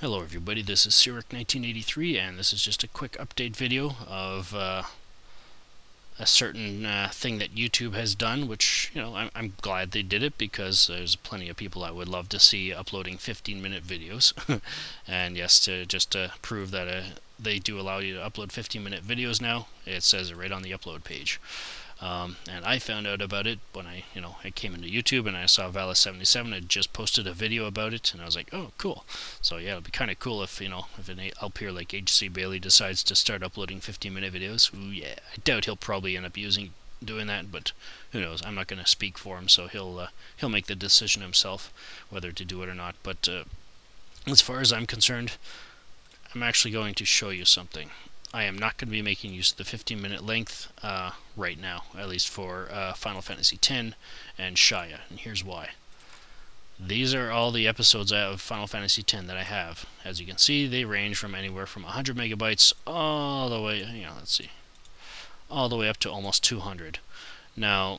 Hello everybody, this is Cyric1983 and this is just a quick update video of a certain thing that YouTube has done, which, you know, I'm glad they did it because there's plenty of people I would love to see uploading 15-minute videos. And yes, to prove that they do allow you to upload 15-minute videos now, it says it right on the upload page. And I found out about it when I came into YouTube and I saw Valis77 had just posted a video about it, and I was like, oh, cool. So yeah, it'll be kind of cool if an LPer here like HC Bailey decides to start uploading 15-minute videos. Ooh, yeah, I doubt he'll probably end up doing that, but who knows? I'm not going to speak for him, so he'll make the decision himself whether to do it or not. But as far as I'm concerned, I'm actually going to show you something. I am not going to be making use of the 15-minute length right now, at least for Final Fantasy X and Shaya, and here's why. These are all the episodes of Final Fantasy X that I have. As you can see, they range from anywhere from 100 megabytes all the way, all the way up to almost 200. Now,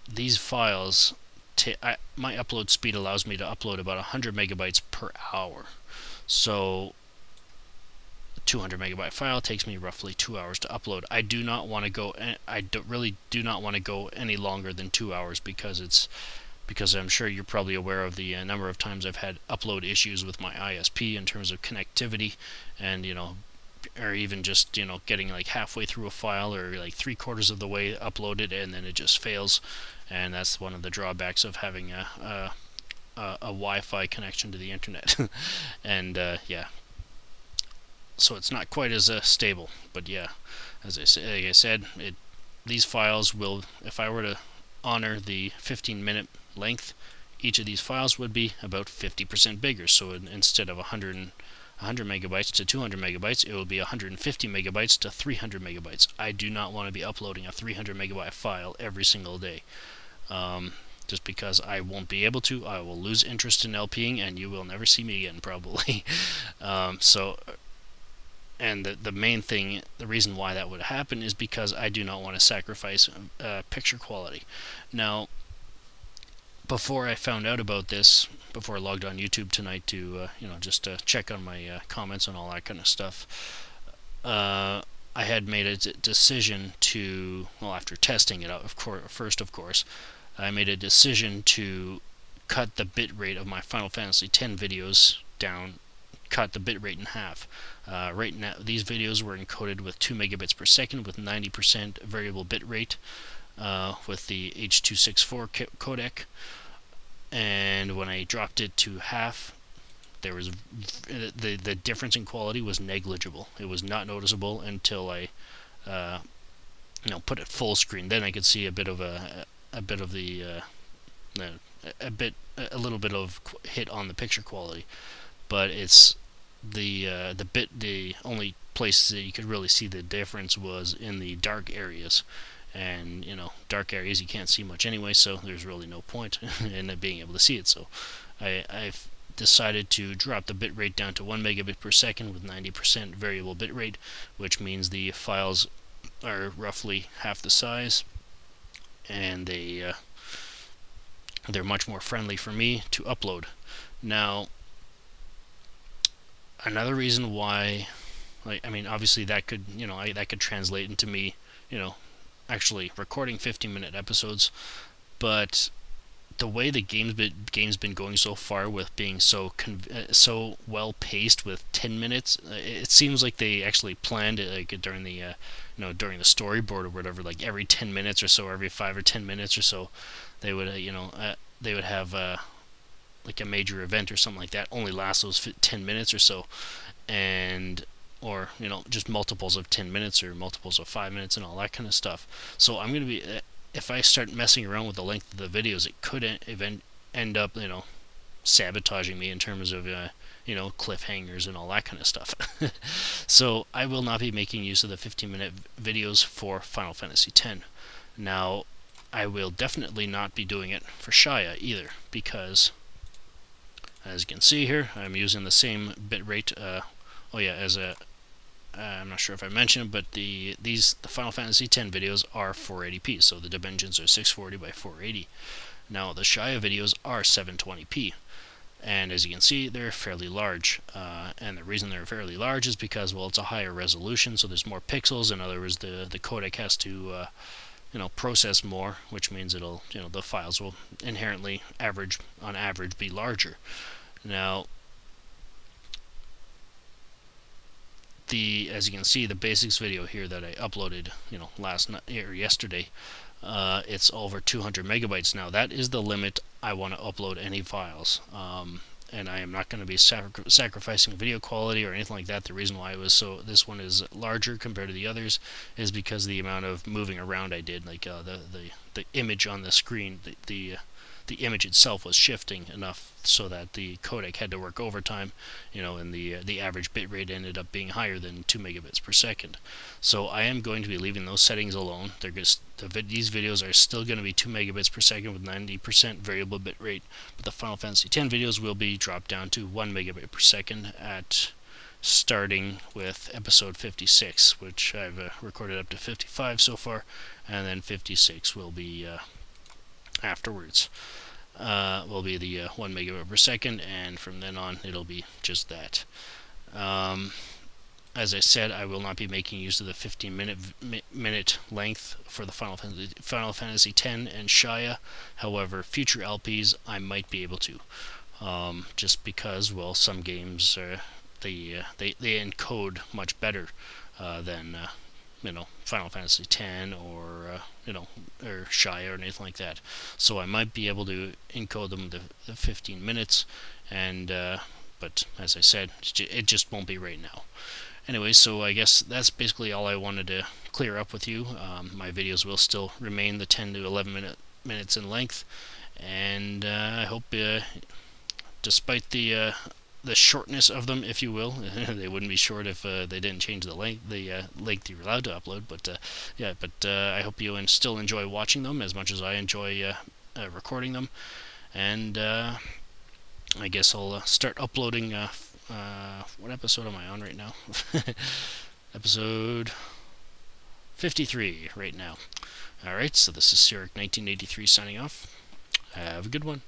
these files, my upload speed allows me to upload about 100 megabytes per hour. So 200 megabyte file takes me roughly 2 hours to upload. I do not want to go. Really do not want to go any longer than 2 hours because I'm sure you're probably aware of the number of times I've had upload issues with my ISP in terms of connectivity, and or even just getting like halfway through a file or like 3/4 of the way uploaded and then it just fails, and that's one of the drawbacks of having a Wi-Fi connection to the internet. And yeah. So it's not quite as stable, but yeah, as I said, these files will, if I were to honor the 15-minute length, each of these files would be about 50% bigger. So instead of 100 megabytes to 200 megabytes, it will be 150 megabytes to 300 megabytes. I do not want to be uploading a 300 megabyte file every single day. Just because I won't be able to. I will lose interest in LPing, and you will never see me again, probably. And the main thing, the reason why that would happen is because I do not want to sacrifice picture quality. Now, before I found out about this, before I logged on YouTube tonight to just to check on my comments and all that kind of stuff, I had made a decision to, well, after testing it out, of course, I made a decision to cut the bitrate of my Final Fantasy X videos down. Cut the bitrate in half. Right now, these videos were encoded with 2 megabits per second with 90% variable bitrate with the H.264 codec, and when I dropped it to half, there was the difference in quality was negligible. It was not noticeable until I put it full screen. Then I could see a little bit of hit on the picture quality. But it's the only place that you could really see the difference was in the dark areas, and dark areas you can't see much anyway, so there's really no point in being able to see it. So I've decided to drop the bitrate down to 1 megabit per second with 90% variable bitrate, which means the files are roughly half the size, and they're much more friendly for me to upload. Now, another reason why, obviously that could, that could translate into me, actually recording 15-minute episodes, but the way the game's been going so far with being so well paced with 10 minutes, it seems like they actually planned it like during the during the storyboard or whatever, like every 10 minutes or so, every 5 or 10 minutes or so, they would they would have like a major event or something like that, only lasts those 10 minutes or so, or just multiples of 10 minutes or multiples of 5 minutes and all that kind of stuff. So I'm going to be, if I start messing around with the length of the videos, it could end up sabotaging me in terms of cliffhangers and all that kind of stuff. So I will not be making use of the 15-minute videos for Final Fantasy X. Now, I will definitely not be doing it for Shaya either, because as you can see here, I'm using the same bitrate. I'm not sure if I mentioned, but the Final Fantasy X videos are 480p, so the dimensions are 640 by 480. Now the Shaya videos are 720p. And as you can see, they're fairly large, and the reason they're fairly large is because, well, it's a higher resolution, so there's more pixels. In other words, the codec has to process more, which means it'll, the files will inherently on average be larger. Now, as you can see, the basics video here that I uploaded, last night or yesterday, it's over 200 megabytes now. That is the limit I want to upload any files. And I am not going to be sacrificing video quality or anything like that. The reason why this one is larger compared to the others is because the amount of moving around I did, like the image on the screen, the image itself was shifting enough so that the codec had to work overtime, and the average bitrate ended up being higher than 2 megabits per second. So I am going to be leaving those settings alone. These videos are still going to be 2 megabits per second with 90% variable bitrate, but the Final Fantasy X videos will be dropped down to 1 megabit per second starting with episode 56, which I've recorded up to 55 so far, and then 56 will be afterwards. Will be the 1 megabit per second, and from then on it'll be just that. As I said, I will not be making use of the 15-minute length for the Final Fantasy X and Shia. However, future LPs I might be able to, just because, well, some games they encode much better than Final Fantasy X or or Shia or anything like that. So I might be able to encode them the 15 minutes, and but as I said, it just won't be right now. Anyway, so I guess that's basically all I wanted to clear up with you. My videos will still remain the 10 to 11 minutes in length, and I hope, despite the shortness of them, if you will, they wouldn't be short if they didn't change the length you're allowed to upload. But I hope you still enjoy watching them as much as I enjoy recording them. And I guess I'll start uploading. What episode am I on right now? Episode 53 right now. Alright, so this is Cyric 1983 signing off. Have a good one.